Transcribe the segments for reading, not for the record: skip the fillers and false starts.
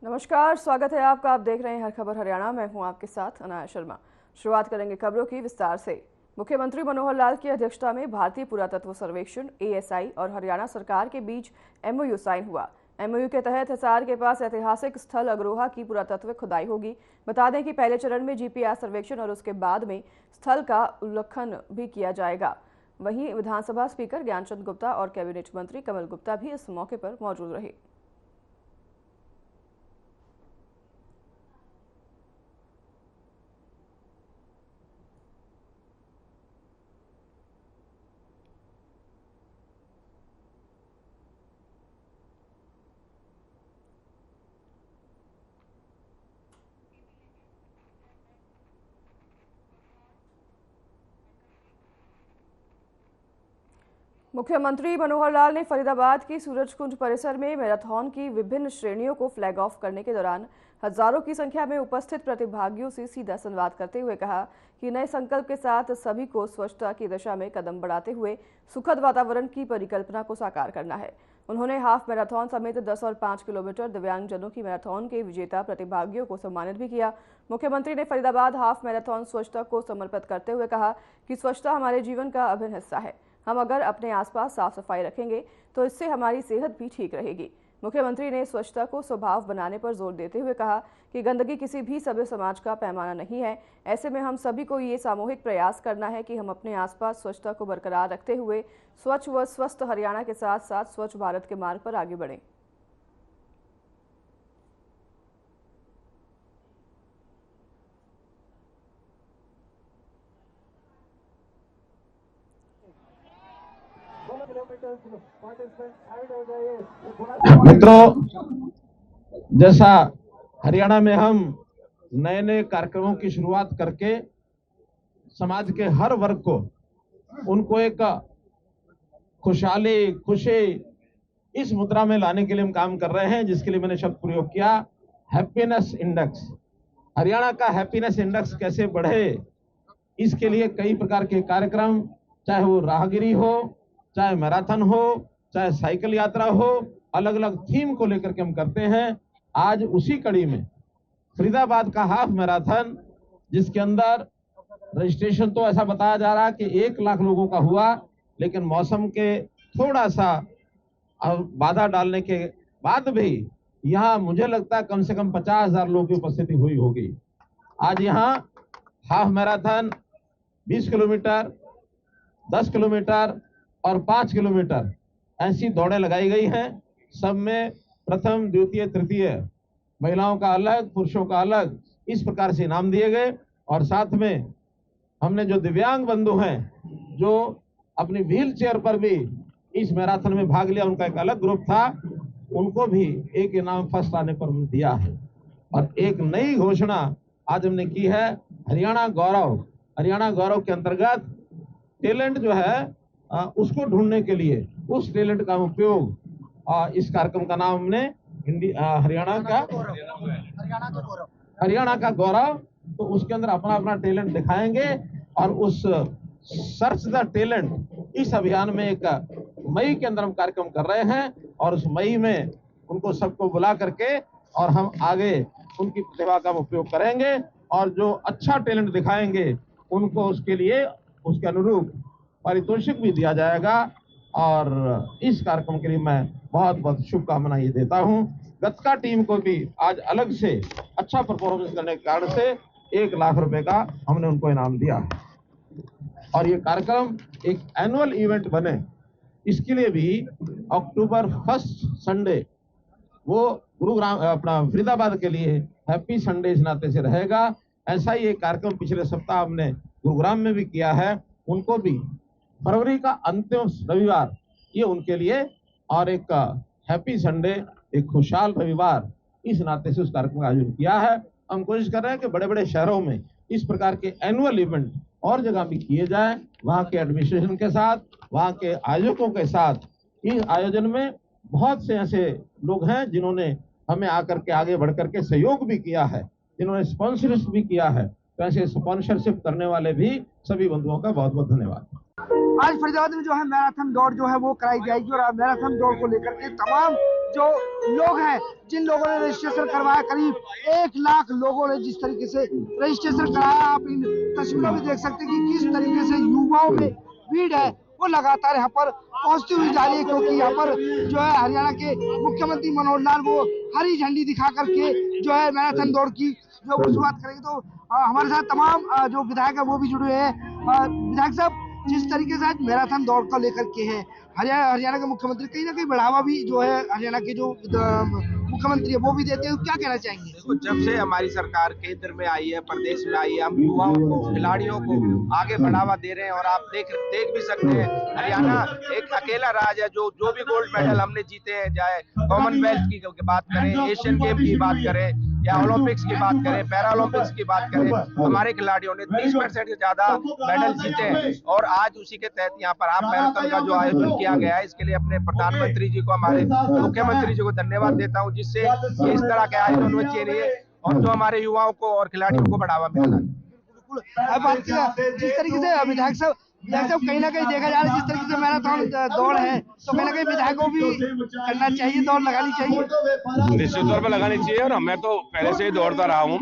नमस्कार, स्वागत है आपका। आप देख रहे हैं हर खबर हरियाणा। मैं हूं आपके साथ अनाया शर्मा। शुरुआत करेंगे खबरों की विस्तार से। मुख्यमंत्री मनोहर लाल की अध्यक्षता में भारतीय पुरातत्व सर्वेक्षण ASI और हरियाणा सरकार के बीच MOU साइन हुआ। MOU के तहत हिसार के पास ऐतिहासिक स्थल अग्रोहा की पुरातत्व खुदाई होगी। बता दें कि पहले चरण में GPR सर्वेक्षण और उसके बाद में स्थल का उल्लेखन भी किया जाएगा। वहीं विधानसभा स्पीकर ज्ञानचंद गुप्ता और कैबिनेट मंत्री कमल गुप्ता भी इस मौके पर मौजूद रहे। मुख्यमंत्री मनोहर लाल ने फरीदाबाद की सूरजकुंज परिसर में मैराथन की विभिन्न श्रेणियों को फ्लैग ऑफ करने के दौरान हजारों की संख्या में उपस्थित प्रतिभागियों से सीधा संवाद करते हुए कहा कि नए संकल्प के साथ सभी को स्वच्छता की दिशा में कदम बढ़ाते हुए सुखद वातावरण की परिकल्पना को साकार करना है। उन्होंने हाफ मैराथन समेत 10 और 5 किलोमीटर दिव्यांगजनों की मैराथन के विजेता प्रतिभागियों को सम्मानित भी किया। मुख्यमंत्री ने फरीदाबाद हाफ मैराथन स्वच्छता को समर्पित करते हुए कहा कि स्वच्छता हमारे जीवन का अभिन्न हिस्सा है। हम अगर अपने आसपास साफ सफाई रखेंगे तो इससे हमारी सेहत भी ठीक रहेगी। मुख्यमंत्री ने स्वच्छता को स्वभाव बनाने पर जोर देते हुए कहा कि गंदगी किसी भी सभ्य समाज का पैमाना नहीं है। ऐसे में हम सभी को ये सामूहिक प्रयास करना है कि हम अपने आसपास स्वच्छता को बरकरार रखते हुए स्वच्छ व स्वस्थ हरियाणा के साथ साथ स्वच्छ भारत के मार्ग पर आगे बढ़ें। मित्रों, जैसा हरियाणा में हम नए नए कार्यक्रमों की शुरुआत करके समाज के हर वर्ग को उनको एक खुशहाली खुशी इस मुद्रा में लाने के लिए हम काम कर रहे हैं, जिसके लिए मैंने शब्द प्रयोग किया हैप्पीनेस इंडेक्स। हरियाणा का हैप्पीनेस इंडेक्स कैसे बढ़े, इसके लिए कई प्रकार के कार्यक्रम, चाहे वो राहगिरी हो, चाहे मैराथन हो, चाहे साइकिल यात्रा हो, अलग अलग थीम को लेकर के हम करते हैं। आज उसी कड़ी में फरीदाबाद का हाफ मैराथन, जिसके अंदर रजिस्ट्रेशन तो ऐसा बताया जा रहा है कि 1 लाख लोगों का हुआ, लेकिन मौसम के थोड़ा सा बाधा डालने के बाद भी यहाँ मुझे लगता है कम से कम 50,000 लोगों की उपस्थिति हुई होगी। आज यहाँ हाफ मैराथन 20 किलोमीटर, 10 किलोमीटर और 5 किलोमीटर ऐसी दौड़ें लगाई गई हैं। सब में प्रथम, द्वितीय, तृतीय, महिलाओं का अलग, पुरुषों का अलग, इस प्रकार से इनाम दिए गए। और साथ में हमने जो दिव्यांग बंधु हैं, जो अपनी व्हील चेयर पर भी इस मैराथन में भाग लिया, उनका एक अलग ग्रुप था, उनको भी एक इनाम फर्स्ट आने पर दिया है। और एक नई घोषणा आज हमने की है, हरियाणा गौरव। हरियाणा गौरव के अंतर्गत टैलेंट जो है उसको ढूंढने के लिए उस टैलेंट का उपयोग, इस कार्यक्रम का नाम हमने हरियाणा का गौरव, तो उसके अंदर अपना अपना टैलेंट दिखाएंगे। और उस सर्च द टैलेंट इस अभियान में एक मई के अंदर हम कार्यक्रम कर रहे हैं, और उस मई में उनको सबको बुला करके और हम आगे उनकी प्रतिभा का उपयोग करेंगे, और जो अच्छा टैलेंट दिखाएंगे उनको उसके लिए उसके अनुरूप पारितोषिक भी दिया जाएगा। और इस कार्यक्रम के लिए मैं बहुत बहुत शुभकामनाएं देता हूं। गतका टीम को भी आज अलग से अच्छा परफॉर्मेंस करने के कारण से 1 लाख रुपए का हमने उनको इनाम दिया है। और ये कार्यक्रम एक एनुअल इवेंट बने, इसके लिए भी अक्टूबर 1 संडे वो गुरुग्राम अपना फरीदाबाद के लिए हैप्पी संडे इस नाते से रहेगा। ऐसा ही एक कार्यक्रम पिछले सप्ताह हमने गुरुग्राम में भी किया है। उनको भी फरवरी का अंतिम रविवार ये उनके लिए, और एक हैप्पी संडे, एक खुशहाल रविवार, इस नाते से उस कार्यक्रम का आयोजन किया है। हम कोशिश कर रहे हैं कि बड़े बड़े शहरों में इस प्रकार के एनुअल इवेंट और जगह भी किए जाएं, वहां के एडमिनिस्ट्रेशन के साथ, वहां के आयोजकों के साथ। इस आयोजन में बहुत से ऐसे लोग हैं जिन्होंने हमें आकर के आगे बढ़ करके सहयोग भी किया है, जिन्होंने स्पॉन्सरशिप भी किया है। तो ऐसे स्पॉन्सरशिप करने वाले भी सभी बंधुओं का बहुत बहुत धन्यवाद। आज फरीदाबाद में जो है मैराथन दौड़ जो है वो कराई जाएगी, और मैराथन दौड़ को लेकर के तमाम जो लोग हैं, जिन लोगों ने रजिस्ट्रेशन करवाया, करीब 1 लाख लोगों ने जिस तरीके से रजिस्ट्रेशन कराया, आप इन तस्वीरों में देख सकते हैं कि किस तरीके से युवाओं में भीड़ है वो लगातार यहाँ पर पहुंचती हुई जा रही है, क्योंकि यहाँ पर जो है हरियाणा के मुख्यमंत्री मनोहर लाल वो हरी झंडी दिखा करके जो है मैराथन दौड़ की जो शुरुआत करेंगे। तो हमारे साथ तमाम जो विधायक है वो भी जुड़े हैं। विधायक साहब, जिस तरीके से आज मैराथन दौड़ को लेकर के है, हरियाणा के मुख्यमंत्री कहीं ना कहीं बढ़ावा भी जो है हरियाणा के जो मुख्यमंत्री है वो भी देते हैं, क्या कहना चाहेंगे? देखो, जब से हमारी सरकार केंद्र में आई है, प्रदेश में आई है, हम युवाओं को, खिलाड़ियों को आगे बढ़ावा दे रहे हैं। और आप देख भी सकते हैं, हरियाणा एक अकेला राज्य है जो भी गोल्ड मेडल हमने जीते हैं, चाहे कॉमनवेल्थ की बात करें, एशियन गेम की बात करें या ओलंपिक्स की बात करें, पैरा ओलंपिक्स की बात करें, हमारे खिलाड़ियों ने 30% से ज्यादा मेडल जीते हैं। और आज उसी के तहत यहाँ पर हाफ मैराथन का जो आयोजन किया गया है, इसके लिए अपने प्रधानमंत्री जी को, हमारे मुख्यमंत्री जी को धन्यवाद देता हूँ, जिससे इस तरह के आयोजन होने चाहिए और जो हमारे युवाओं को और खिलाड़ियों को बढ़ावा मिल रहा है। बिल्कुल, अब बात जिस तरीके से विधायक साहब कहीं ना कहीं देखा जा रहा है, जिस तरीके से मैराथन दौड़ है, तो कहीं ना कहीं विधायकों भी करना चाहिए, दौड़ लगानी चाहिए। निश्चित तौर पर लगानी चाहिए। और मैं तो पहले से ही दौड़ता रहा हूँ,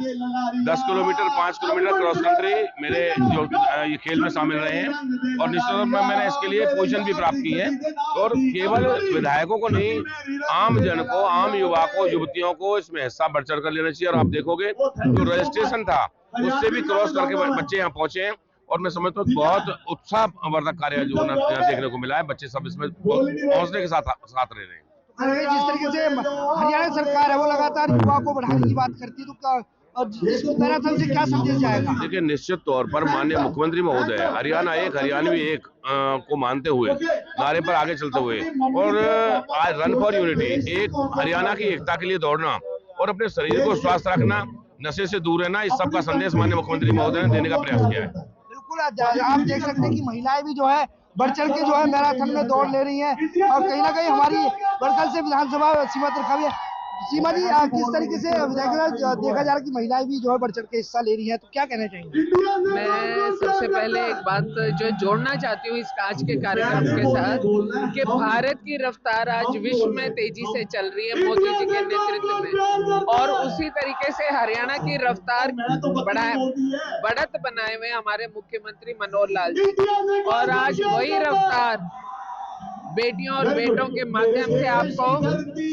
10 किलोमीटर 5 किलोमीटर क्रॉस कंट्री मेरे जो ये खेल में शामिल रहे हैं, और निश्चित तौर पर मैंने इसके लिए पोजीशन भी प्राप्त की है। और केवल विधायकों को नहीं, आम जन को, आम युवा को, युवतियों को इसमें हिस्सा बढ़ चढ़ कर लेना चाहिए। और आप देखोगे जो रजिस्ट्रेशन था उससे भी क्रॉस करके बच्चे यहाँ पहुंचे हैं, और मैं समझता हूँ बहुत उत्साहवर्धक कार्य जो यहाँ देखने को मिला है। बच्चे सब इसमें हौसले के साथ रह रहे हैं। जिस तरीके से हरियाणा सरकार है वो लगातार युवा को बढ़ाने की बात करती है, तो मैराथन से क्या संदेश जाएगा? देखिए, निश्चित तौर पर माननीय मुख्यमंत्री महोदय हरियाणा एक, हरियाणवी एक को मानते हुए, नारे पर आगे चलते हुए, और आज रन फॉर यूनिटी, एक हरियाणा की एकता के लिए दौड़ना और अपने शरीर को स्वस्थ रखना, नशे से दूर रहना, इस सब का संदेश माननीय मुख्यमंत्री महोदय ने देने का प्रयास किया है। बिल्कुल, आप देख सकते हैं कि महिलाएं भी जो है बढ़ चढ़ के जो है मैराथन में दौड़ ले रही हैं, और कहीं ना कहीं हमारी बड़कल से विधानसभा सीमा तरफ है। सीमा जी, किस तरीके से देखा जा रहा है कि महिलाएं भी जो है बढ़ चढ़ के हिस्सा ले रही हैं, तो क्या कहना चाहेंगे? मैं सबसे पहले एक बात जो जोड़ना चाहती हूँ इस आज के कार्यक्रम के साथ, कि भारत की रफ्तार आज विश्व में तेजी से चल रही है मोदी जी के नेतृत्व में, और उसी तरीके से हरियाणा की रफ्तार बढ़त बनाए हुए हमारे मुख्यमंत्री मनोहर लाल जी, और आज वही रफ्तार बेटियों और बेटों के माध्यम से आपको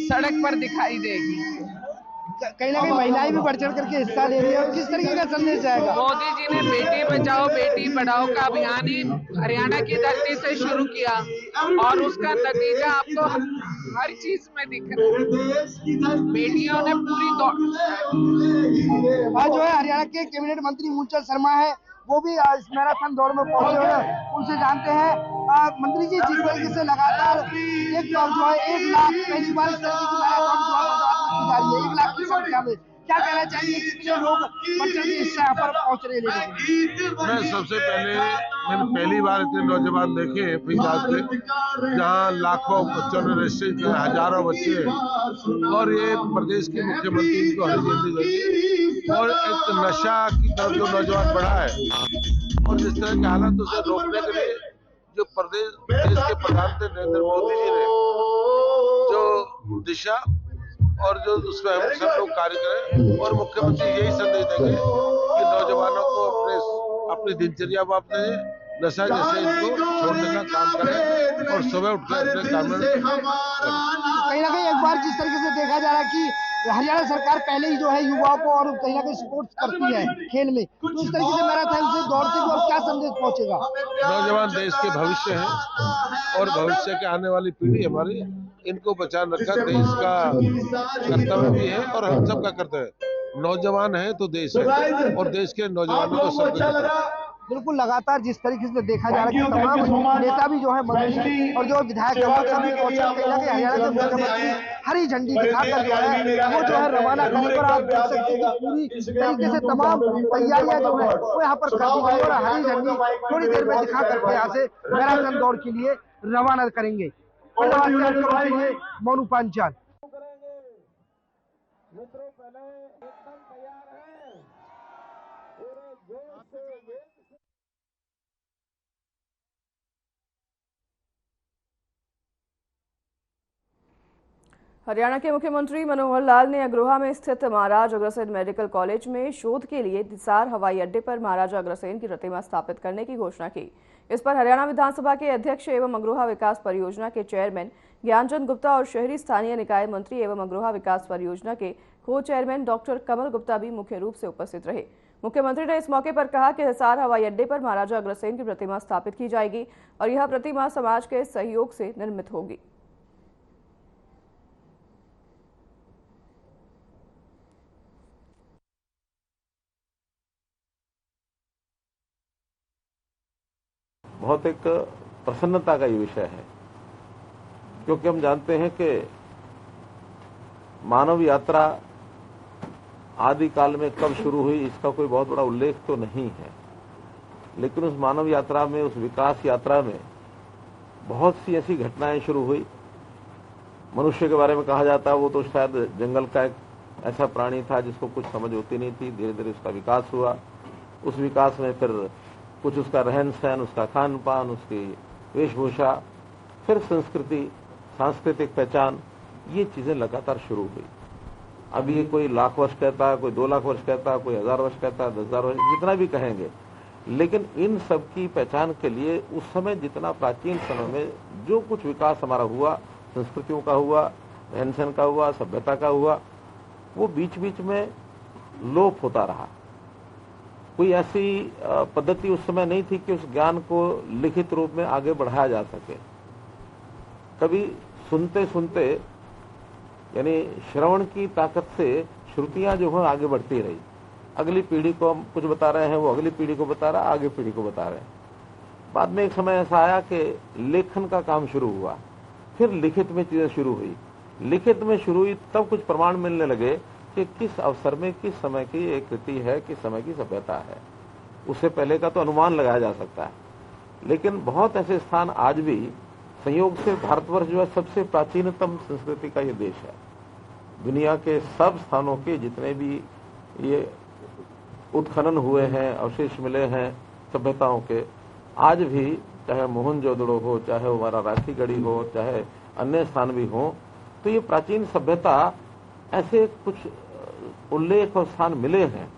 सड़क पर दिखाई देगी। कहीं ना कहीं महिलाएं भी बढ़ चढ़ करके हिस्सा ले रही है, और किस तरीके का संदेश जाएगा? मोदी जी ने बेटी बचाओ बेटी पढ़ाओ का अभियान ही हरियाणा की धरती से शुरू किया, और उसका नतीजा आपको हर चीज में दिख रहा है। बेटियों ने पूरी आज जो है हरियाणा के कैबिनेट मंत्री मूलचंद शर्मा है, वो भी इस मैराथन दौड़ में पहुंचे हुए हैं, उनसे जानते हैं। मंत्री जी, जिस तरीके से लगातार एक जो है 1 लाख पहली बार इस तरीके की मैराथन की जा रही है, 1 लाख की संख्या में, क्या कहना चाहिए? कितने लोग बढ़ चढ़ के हिस्सा यहाँ पर पहुंच रहे हैं? मैं सबसे पहले, मैंने पहली बार इतने नौजवान देखे हैं फरीदाबाद में, जहाँ लाखों बच्चों ने रजिस्ट्रेशन किया, हजारों बच्चे, और ये प्रदेश के मुख्यमंत्री को हरी झंडी लगी, और एक नशा की तरफ जो नौजवान बढ़ा है, और जिस तरह के हालात उसे रोकने के लिए जो देश के प्रधानमंत्री नरेंद्र मोदी जी ने जो दिशा और जो उसमें हम सब लोग कार्य करें, और मुख्यमंत्री यही संदेश देंगे कि नौजवानों को अपनी दिनचर्या में अपने नशा जैसे इनको छोड़ने का काम करें, और सुबह उठकर अपने काम में कहीं ना कहीं एक बार जिस तरीके से देखा जा रहा है कि हरियाणा सरकार पहले ही जो है युवाओं को और कहीं ना कहीं सपोर्ट करती है खेल में, तो इस तरीके से मैराथन से दौड़ते हुए और क्या संदेश पहुंचेगा? नौजवान देश के भविष्य हैं, और भविष्य के आने वाली पीढ़ी हमारी, इनको बचाए रखना देश का कर्तव्य भी है, और हम सब का कर्तव्य है। नौजवान है तो देश है, और देश के नौजवानों को सब बिल्कुल, लगातार जिस तरीके से देखा जा रहा है कि तमाम नेता भी जो है मंत्री और जो विधायक है वो सभी कहीं ना कहीं हरियाणा के मुख्यमंत्री हरी झंडी दिखाकर जो है वो जो है रवाना करने पर, आप देख सकते हैं कि पूरी तरीके से तमाम तैयारियां जो है वो यहाँ पर कर दी गई, और हरी झंडी थोड़ी देर में दिखा करके यहाँ से मैराथन दौड़ के लिए रवाना करेंगे। मोनू पांचाल। हरियाणा के मुख्यमंत्री मनोहर लाल ने अग्रोहा में स्थित महाराज अग्रसेन मेडिकल कॉलेज में शोध के लिए हिसार हवाई अड्डे पर महाराजा अग्रसेन की प्रतिमा स्थापित करने की घोषणा की। इस पर हरियाणा विधानसभा के अध्यक्ष एवं अग्रोहा विकास परियोजना के चेयरमैन ज्ञानचंद गुप्ता और शहरी स्थानीय निकाय मंत्री एवं अग्रोहा विकास परियोजना के को चेयरमैन डॉक्टर कमल गुप्ता भी मुख्य रूप से उपस्थित रहे। मुख्यमंत्री ने इस मौके पर कहा कि हिसार हवाई अड्डे पर महाराजा अग्रसेन की प्रतिमा स्थापित की जाएगी और यह प्रतिमा समाज के सहयोग से निर्मित होगी। बहुत एक प्रसन्नता का ये विषय है, क्योंकि हम जानते हैं कि मानव यात्रा आदि काल में कब शुरू हुई इसका कोई बहुत बड़ा उल्लेख तो नहीं है, लेकिन उस मानव यात्रा में, उस विकास यात्रा में बहुत सी ऐसी घटनाएं शुरू हुई। मनुष्य के बारे में कहा जाता है वो तो शायद जंगल का एक ऐसा प्राणी था जिसको कुछ समझ होती नहीं थी। धीरे धीरे उसका विकास हुआ। उस विकास में फिर कुछ उसका रहन सहन, उसका खान पान, उसकी वेशभूषा, फिर संस्कृति, सांस्कृतिक पहचान, ये चीजें लगातार शुरू हुई। अब ये कोई लाख वर्ष कहता है, कोई 2 लाख वर्ष कहता है, कोई 1000 वर्ष कहता है, 10,000 वर्ष, जितना भी कहेंगे, लेकिन इन सब की पहचान के लिए उस समय जितना प्राचीन समय में जो कुछ विकास हमारा हुआ, संस्कृतियों का हुआ, रहन सहन का हुआ, सभ्यता का हुआ, वो बीच बीच में लोप होता रहा। कोई ऐसी पद्धति उस समय नहीं थी कि उस ज्ञान को लिखित रूप में आगे बढ़ाया जा सके। कभी सुनते सुनते, यानी श्रवण की ताकत से श्रुतियां जो है आगे बढ़ती रही। अगली पीढ़ी को हम कुछ बता रहे हैं, वो अगली पीढ़ी को बता रहा, आगे पीढ़ी को बता रहे हैं। बाद में एक समय ऐसा आया कि लेखन का काम शुरू हुआ, फिर लिखित में चीजें शुरू हुई। लिखित में शुरू हुई तब कुछ प्रमाण मिलने लगे कि किस अवसर में किस समय की एक कृति है, किस समय की सभ्यता है। उससे पहले का तो अनुमान लगाया जा सकता है, लेकिन बहुत ऐसे स्थान आज भी, संयोग से भारतवर्ष जो है सबसे प्राचीनतम संस्कृति का ये देश है। दुनिया के सब स्थानों के जितने भी ये उत्खनन हुए हैं, अवशेष मिले हैं सभ्यताओं के, आज भी चाहे मोहनजोदड़ो हो, चाहे हमारा राखीगढ़ी हो, चाहे अन्य स्थान भी हो, तो ये प्राचीन सभ्यता ऐसे कुछ उल्लेख और स्थान मिले हैं।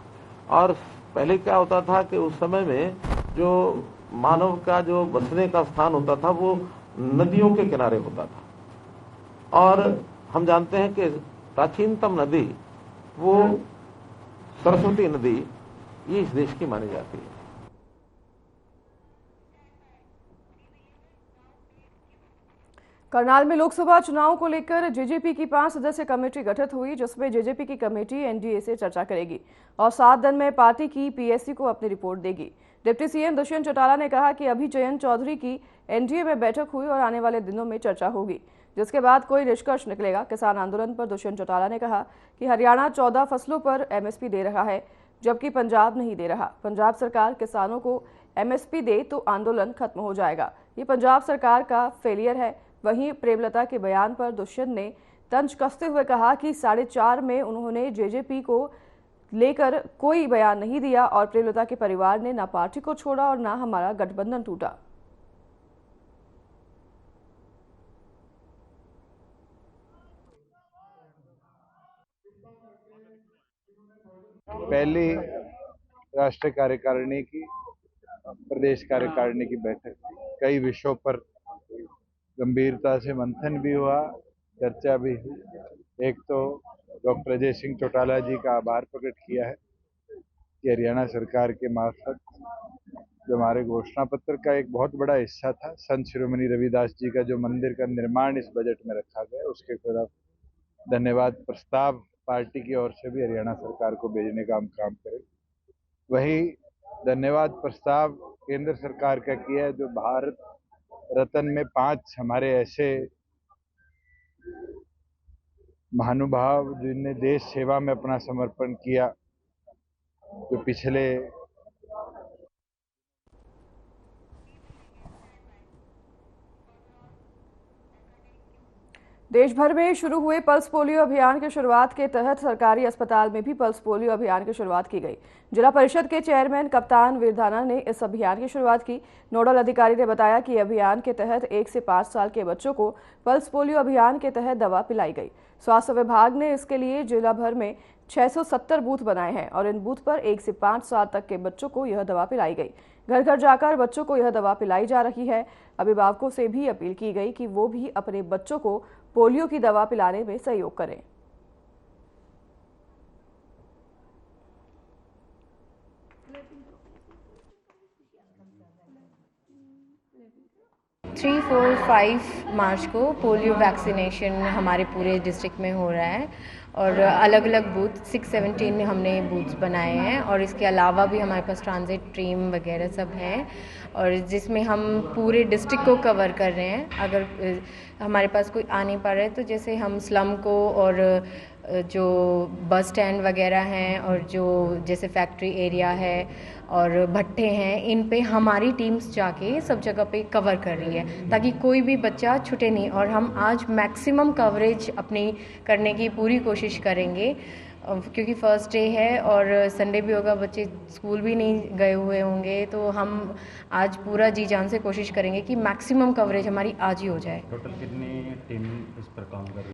और पहले क्या होता था कि उस समय में जो मानव का जो बसने का स्थान होता था वो नदियों के किनारे होता था, और हम जानते हैं कि प्राचीनतम नदी वो सरस्वती नदी ये इस देश की मानी जाती है। करनाल में लोकसभा चुनाव को लेकर जेजेपी की 5 सदस्यीय कमेटी गठित हुई, जिसमें जेजेपी की कमेटी एनडीए से चर्चा करेगी और 7 दिन में पार्टी की पीएससी को अपनी रिपोर्ट देगी। डिप्टी सीएम दुष्यंत चौटाला ने कहा कि अभी जयंत चौधरी की एनडीए में बैठक हुई और आने वाले दिनों में चर्चा होगी, जिसके बाद कोई निष्कर्ष निकलेगा। किसान आंदोलन पर दुष्यंत चौटाला ने कहा कि हरियाणा 14 फसलों पर एमएसपी दे रहा है, जबकि पंजाब नहीं दे रहा। पंजाब सरकार किसानों को एमएसपी दे तो आंदोलन खत्म हो जाएगा। ये पंजाब सरकार का फेलियर है। वहीं प्रेमलता के बयान पर दुष्यंत ने तंज कसते हुए कहा कि 4.5 में उन्होंने जेजेपी को लेकर कोई बयान नहीं दिया और प्रेमलता के परिवार ने ना पार्टी को छोड़ा और ना हमारा गठबंधन टूटा। पहली राष्ट्रीय कार्यकारिणी की, प्रदेश कार्यकारिणी की बैठक, कई विषयों पर गंभीरता से मंथन भी हुआ, चर्चा भी हुई। एक तो डॉक्टर अजय सिंह चौटाला जी का आभार प्रकट किया है कि हरियाणा सरकार के मार्फत जो हमारे घोषणा पत्र का एक बहुत बड़ा हिस्सा था, संत शिरोमणि रविदास जी का जो मंदिर का निर्माण इस बजट में रखा गया, उसके तरफ धन्यवाद प्रस्ताव पार्टी की ओर से भी हरियाणा सरकार को भेजने का हम काम करें। वही धन्यवाद प्रस्ताव केंद्र सरकार का किया है, जो भारत रत्न में 5 हमारे ऐसे महानुभाव जिनने देश सेवा में अपना समर्पण किया, जो पिछले देश भर में शुरू हुए पल्स पोलियो अभियान की शुरुआत के तहत सरकारी अस्पताल में भी पल्स पोलियो अभियान की शुरुआत की गई। जिला परिषद के चेयरमैन कप्तान वीरधाना ने इस अभियान की शुरुआत की। नोडल अधिकारी ने बताया कि अभियान के तहत 1 से 5 साल के बच्चों को पल्स पोलियो अभियान के तहत दवा पिलाई गई। स्वास्थ्य विभाग ने इसके लिए जिला भर में 670 बूथ बनाए हैं और इन बूथ पर 1 से 5 साल तक के बच्चों को यह दवा पिलाई गई। घर घर जाकर बच्चों को यह दवा पिलाई जा रही है। अभिभावकों से भी अपील की गई कि वो भी अपने बच्चों को पोलियो की दवा पिलाने में सहयोग करें। थ्री, 4, 5 मार्च को पोलियो वैक्सीनेशन हमारे पूरे डिस्ट्रिक्ट में हो रहा है और अलग अलग बूथ 617 हमने बूथ्स बनाए हैं और इसके अलावा भी हमारे पास ट्रांजिट टीम वगैरह सब हैं और जिसमें हम पूरे डिस्ट्रिक्ट को कवर कर रहे हैं। अगर हमारे पास कोई आ नहीं पा रहा है तो जैसे हम स्लम को और जो बस स्टैंड वगैरह हैं और जो जैसे फैक्ट्री एरिया है और भट्टे हैं, इन पे हमारी टीम्स जाके सब जगह पे कवर कर रही है ताकि कोई भी बच्चा छूटे नहीं। और हम आज मैक्सिमम कवरेज अपनी करने की पूरी कोशिश करेंगे क्योंकि फर्स्ट डे है और संडे भी होगा, बच्चे स्कूल भी नहीं गए हुए होंगे, तो हम आज पूरा जी जान से कोशिश करेंगे कि मैक्सिमम कवरेज हमारी आज ही हो जाए। टोटल कितनी टीम इस पर काम कर रही है?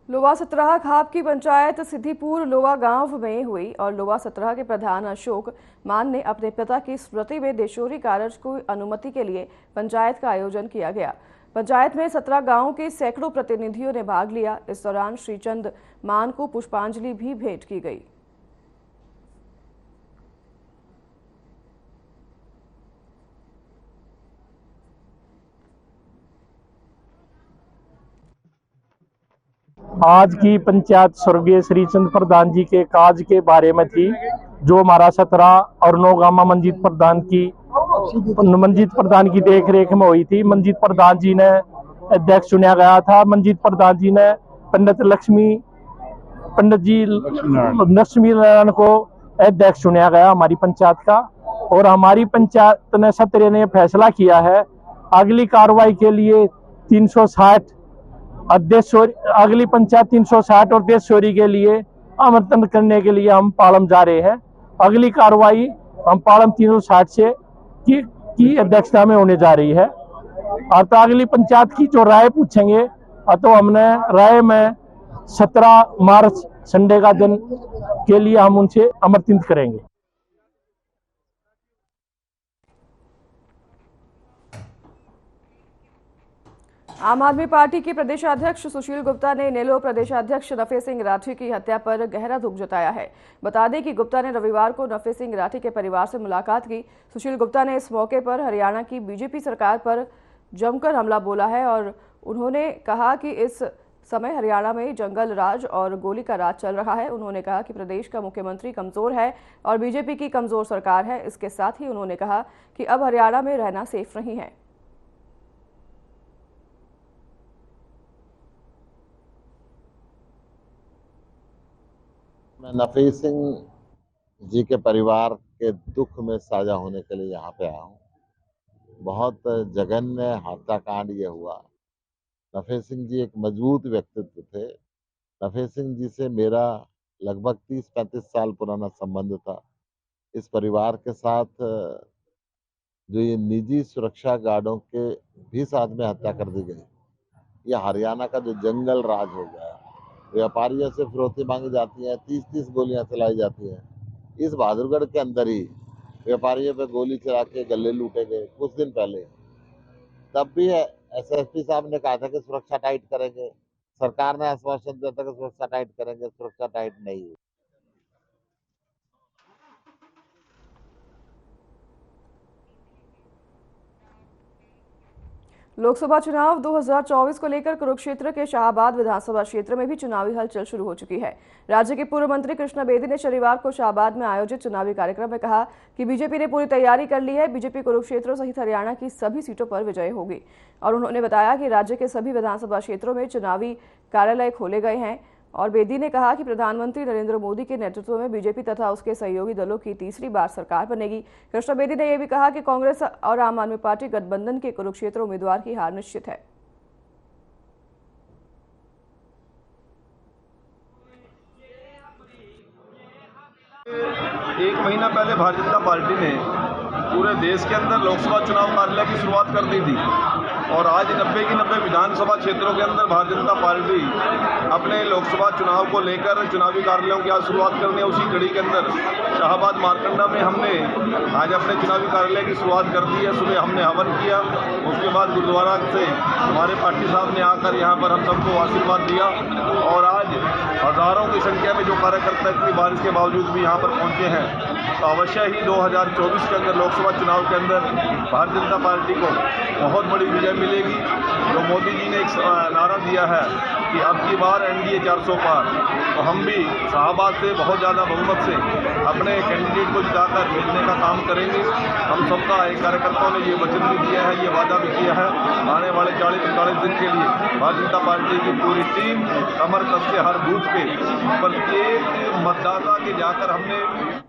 लोवा सत्रह खाप की पंचायत सिद्धिपुर लोवा गांव में हुई और लोवा सत्रह के प्रधान अशोक मान ने अपने पिता की स्मृति में देशोरी कार्य को अनुमति के लिए पंचायत का आयोजन किया गया। पंचायत में 17 गांवों के सैकड़ों प्रतिनिधियों ने भाग लिया। इस दौरान श्रीचंद मान को पुष्पांजलि भी भेंट की गई। आज की पंचायत स्वर्गीय श्रीचंद प्रधान जी के काज के बारे में थी, जो हमारा 17 और 9 गांव मंजीत प्रधान की देख रेख में हुई थी। मंजीत प्रधान जी ने अध्यक्ष चुना गया था। मंजीत प्रधान जी ने पंडित लक्ष्मी नारायण को अध्यक्ष चुना गया हमारी पंचायत का। और हमारी पंचायत ने सत्र ने फैसला किया है अगली कार्रवाई के लिए 360 अगली पंचायत 360 और देश चोरी के लिए आमंत्रण करने के लिए हम पालम जा रहे हैं। अगली कार्रवाई हम पालम 360 से की अध्यक्षता में होने जा रही है और तो अगली पंचायत की जो राय पूछेंगे तो हमने राय में 17 मार्च संडे का दिन के लिए हम उनसे आमंत्रित करेंगे। आम आदमी पार्टी के प्रदेशाध्यक्ष सुशील गुप्ता ने इनेलो प्रदेशाध्यक्ष नफे सिंह राठी की हत्या पर गहरा दुख जताया है। बता दें कि गुप्ता ने रविवार को नफे सिंह राठी के परिवार से मुलाकात की। सुशील गुप्ता ने इस मौके पर हरियाणा की बीजेपी सरकार पर जमकर हमला बोला है और उन्होंने कहा कि इस समय हरियाणा में जंगल राज और गोली का राज चल रहा है। उन्होंने कहा कि प्रदेश का मुख्यमंत्री कमजोर है और बीजेपी की कमजोर सरकार है। इसके साथ ही उन्होंने कहा कि अब हरियाणा में रहना सेफ नहीं है। मैं नफे सिंह जी के परिवार के दुख में साझा होने के लिए यहाँ पे आया हूँ। बहुत जघन्य हत्याकांड ये हुआ। नफे सिंह जी एक मजबूत व्यक्तित्व थे। नफे सिंह जी से मेरा लगभग 30-35 साल पुराना संबंध था। इस परिवार के साथ जो ये निजी सुरक्षा गार्डों के भी साथ में हत्या कर दी गई, यह हरियाणा का जो जंगल राज हो गया। व्यापारियों से फिरौती मांगी जाती है, 30-30 गोलियां चलाई जाती हैं। इस बहादुरगढ़ के अंदर ही व्यापारियों पे गोली चला के गले लूटे गए कुछ दिन पहले। तब भी एसएसपी साहब ने कहा था कि सुरक्षा टाइट करेंगे। सरकार ने आश्वासन दिया था कि सुरक्षा टाइट करेंगे, सुरक्षा टाइट नहीं हुई। लोकसभा चुनाव 2024 को लेकर कुरुक्षेत्र के शाहबाद विधानसभा क्षेत्र में भी चुनावी हलचल शुरू हो चुकी है। राज्य के पूर्व मंत्री कृष्णा बेदी ने शनिवार को शाहबाद में आयोजित चुनावी कार्यक्रम में कहा कि बीजेपी ने पूरी तैयारी कर ली है। बीजेपी कुरुक्षेत्र सहित हरियाणा की सभी सीटों पर विजय होगी और उन्होंने बताया कि राज्य के सभी विधानसभा क्षेत्रों में चुनावी कार्यालय खोले गए हैं। और बेदी ने कहा कि प्रधानमंत्री नरेंद्र मोदी के नेतृत्व में बीजेपी तथा उसके सहयोगी दलों की तीसरी बार सरकार बनेगी। कृष्ण बेदी ने यह भी कहा कि कांग्रेस और आम आदमी पार्टी गठबंधन के कुरुक्षेत्र उम्मीदवार की हार निश्चित है। एक महीना पहले भारतीय जनता पार्टी ने पूरे देश के अंदर लोकसभा चुनाव कार्यालय की शुरुआत कर दी थी और आज 90 की 90 विधानसभा क्षेत्रों के अंदर भारतीय जनता पार्टी अपने लोकसभा चुनाव को लेकर चुनावी कार्यालयों की आज शुरुआत करनी है। उसी कड़ी के अंदर शाहबाद मारकंडा में हमने आज अपने चुनावी कार्यालय की शुरुआत कर दी है। सुबह हमने हवन किया, उसके बाद गुरुद्वारा से हमारे पार्टी साहब ने आकर यहाँ पर हम सबको आशीर्वाद दिया और आज हजारों की संख्या में जो कार्यकर्ता इतनी बारिश के बावजूद भी यहाँ पर पहुँचे हैं, तो अवश्य ही 2024 के अंदर लोकसभा चुनाव के अंदर भारतीय जनता पार्टी को बहुत बड़ी विजय मिलेगी। जो मोदी जी ने एक नारा दिया है कि अब की बार एनडीए 400 पार, तो हम भी शाहबाद से बहुत ज़्यादा बहुमत से अपने कैंडिडेट को जिताकर मिलने का काम करेंगे। हम सबका एक कार्यकर्ताओं ने ये वचन भी दिया है, ये वादा भी किया है, आने वाले 40-45 दिन के लिए भारतीय जनता पार्टी की पूरी टीम कमर कस के हर बूथ पे प्रत्येक मतदाता के जाकर हमने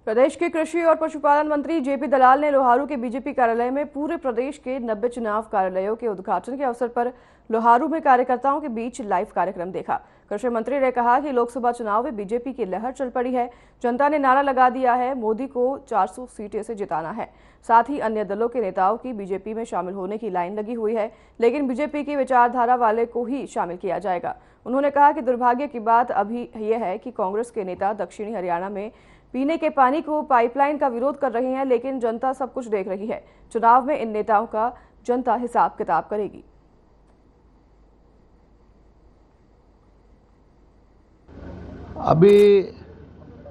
प्रदेश के कृषि और पशुपालन मंत्री जेपी दलाल ने लोहारू के बीजेपी कार्यालय में पूरे प्रदेश के 90 चुनाव कार्यालयों के उद्घाटन के अवसर पर लोहारू में कार्यकर्ताओं के बीच लाइव कार्यक्रम देखा। कृषि मंत्री ने कहा कि लोकसभा चुनाव में बीजेपी की लहर चल पड़ी है। जनता ने नारा लगा दिया है, मोदी को 400 सीटें से जिताना है। साथ ही अन्य दलों के नेताओं की बीजेपी में शामिल होने की लाइन लगी हुई है, लेकिन बीजेपी की विचारधारा वाले को ही शामिल किया जाएगा। उन्होंने कहा कि दुर्भाग्य की बात अभी यह है कि कांग्रेस के नेता दक्षिणी हरियाणा में पीने के पानी को पाइपलाइन का विरोध कर रहे हैं, लेकिन जनता सब कुछ देख रही है। चुनाव में इन नेताओं का जनता हिसाब किताब करेगी। अभी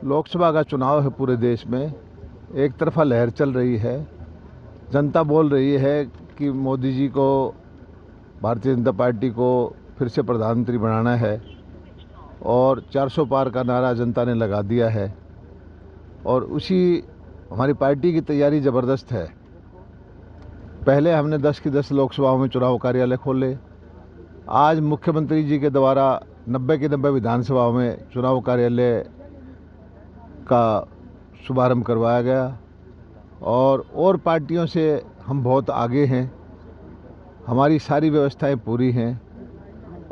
लोकसभा का चुनाव है, पूरे देश में एक तरफा लहर चल रही है। जनता बोल रही है कि मोदी जी को, भारतीय जनता पार्टी को फिर से प्रधानमंत्री बनाना है और 400 पार का नारा जनता ने लगा दिया है और उसी हमारी पार्टी की तैयारी ज़बरदस्त है। पहले हमने 10 की 10 लोकसभाओं में चुनाव कार्यालय खोले। आज मुख्यमंत्री जी के द्वारा 90 की 90 विधानसभाओं में चुनाव कार्यालय का शुभारंभ करवाया गया और पार्टियों से हम बहुत आगे हैं। हमारी सारी व्यवस्थाएं पूरी हैं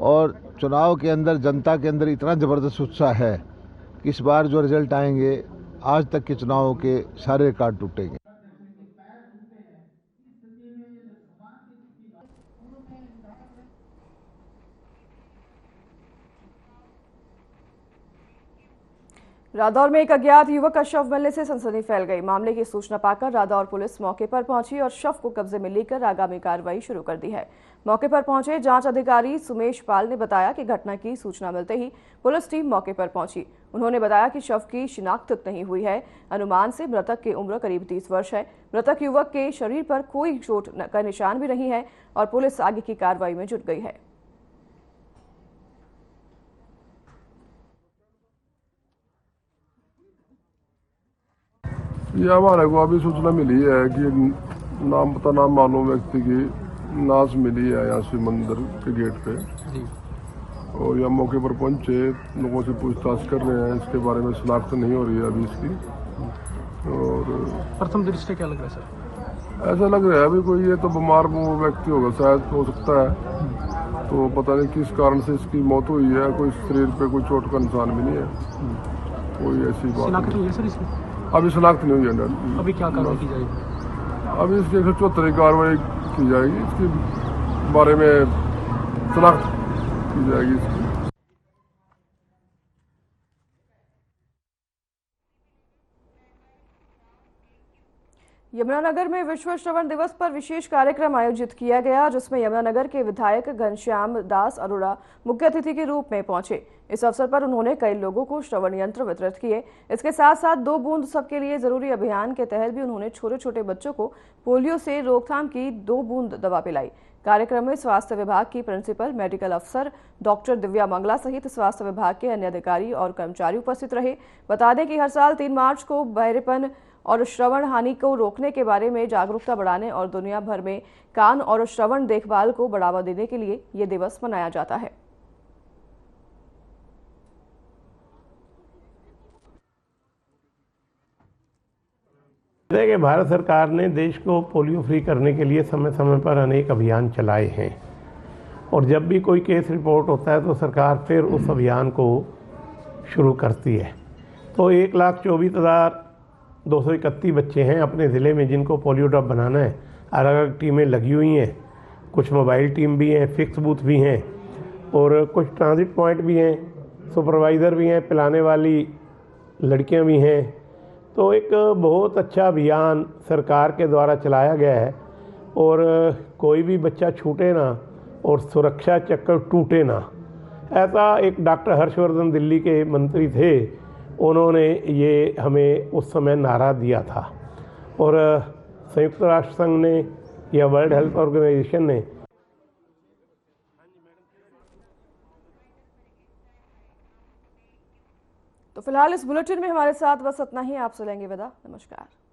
और चुनाव के अंदर जनता के अंदर इतना ज़बरदस्त उत्साह है कि इस बार जो रिजल्ट आएंगे, आज तक के चुनाव के सारे रिकॉर्ड टूटेंगे। रादौर में एक अज्ञात युवक का शव मिलने से सनसनी फैल गई। मामले की सूचना पाकर रादौर पुलिस मौके पर पहुंची और शव को कब्जे में लेकर आगामी कार्रवाई शुरू कर दी है। मौके पर पहुंचे जांच अधिकारी सुमेश पाल ने बताया कि घटना की सूचना मिलते ही पुलिस टीम मौके पर पहुंची। उन्होंने बताया कि शव की शिनाख्त नहीं हुई है। अनुमान से मृतक की उम्र करीब 30 वर्ष है। मृतक युवक के शरीर पर कोई चोट का निशान भी नहीं है और पुलिस आगे की कार्रवाई में जुट गई है। ये हमारे को अभी सूचना मिली है कि नाम मालूम व्यक्ति की लाश मिली है यहाँ शिव मंदिर के गेट पे और यहाँ मौके पर पहुंचे, लोगों से पूछताछ कर रहे हैं। इसके बारे में शिनाख्त नहीं हो रही है अभी इसकी। और प्रथम दृष्टि क्या लग रहा है सर? ऐसा लग रहा है अभी कोई ये तो बीमार व्यक्ति होगा, शायद हो सकता है। तो पता नहीं किस कारण से इसकी मौत हुई है। कोई शरीर पे कोई चोट का निशान भी नहीं है, कोई ऐसी बात अभी शनाख्त नहीं हुई है। अभी क्या कार्रवाई की जाएगी? अभी इसकी 174 की कार्रवाई की जाएगी। इसके बारे में शनाख्त की जाएगी इसकी। यमुनानगर में विश्व श्रवण दिवस पर विशेष कार्यक्रम आयोजित किया गया, जिसमें यमुनानगर के विधायक घनश्याम दास अरोड़ा मुख्य अतिथि के रूप में पहुंचे। इस अवसर पर उन्होंने कई लोगों को श्रवण यंत्र वितरित किए। इसके साथ साथ 2 बूंद सबके लिए जरूरी अभियान के तहत भी उन्होंने छोटे छोटे बच्चों को पोलियो से रोकथाम की 2 बूंद दवा पिलाई। कार्यक्रम में स्वास्थ्य विभाग की प्रिंसिपल मेडिकल अफसर डॉक्टर दिव्या मंगला सहित स्वास्थ्य विभाग के अन्य अधिकारी और कर्मचारी उपस्थित रहे। बता दें कि हर साल 3 मार्च को बहरेपन और श्रवण हानि को रोकने के बारे में जागरूकता बढ़ाने और दुनिया भर में कान और श्रवण देखभाल को बढ़ावा देने के लिए ये दिवस मनाया जाता है। देखिए, भारत सरकार ने देश को पोलियो फ्री करने के लिए समय समय पर अनेक अभियान चलाए हैं और जब भी कोई केस रिपोर्ट होता है तो सरकार फिर उस अभियान को शुरू करती है। तो 1,24,231 बच्चे हैं अपने ज़िले में जिनको पोलियो ड्रॉप बनाना है। अलग अलग टीमें लगी हुई हैं, कुछ मोबाइल टीम भी हैं, फिक्स बूथ भी हैं और कुछ ट्रांजिट पॉइंट भी हैं, सुपरवाइज़र भी हैं, पिलाने वाली लड़कियां भी हैं। तो एक बहुत अच्छा अभियान सरकार के द्वारा चलाया गया है और कोई भी बच्चा छूटे ना और सुरक्षा चक्कर टूटे ना, ऐसा एक डॉक्टर हर्षवर्धन दिल्ली के मंत्री थे, उन्होंने ये हमें उस समय नारा दिया था और संयुक्त राष्ट्र संघ ने या वर्ल्ड हेल्थ ऑर्गेनाइजेशन ने। तो फिलहाल इस बुलेटिन में हमारे साथ बस इतना ही। आपसे लेंगे विदा। नमस्कार।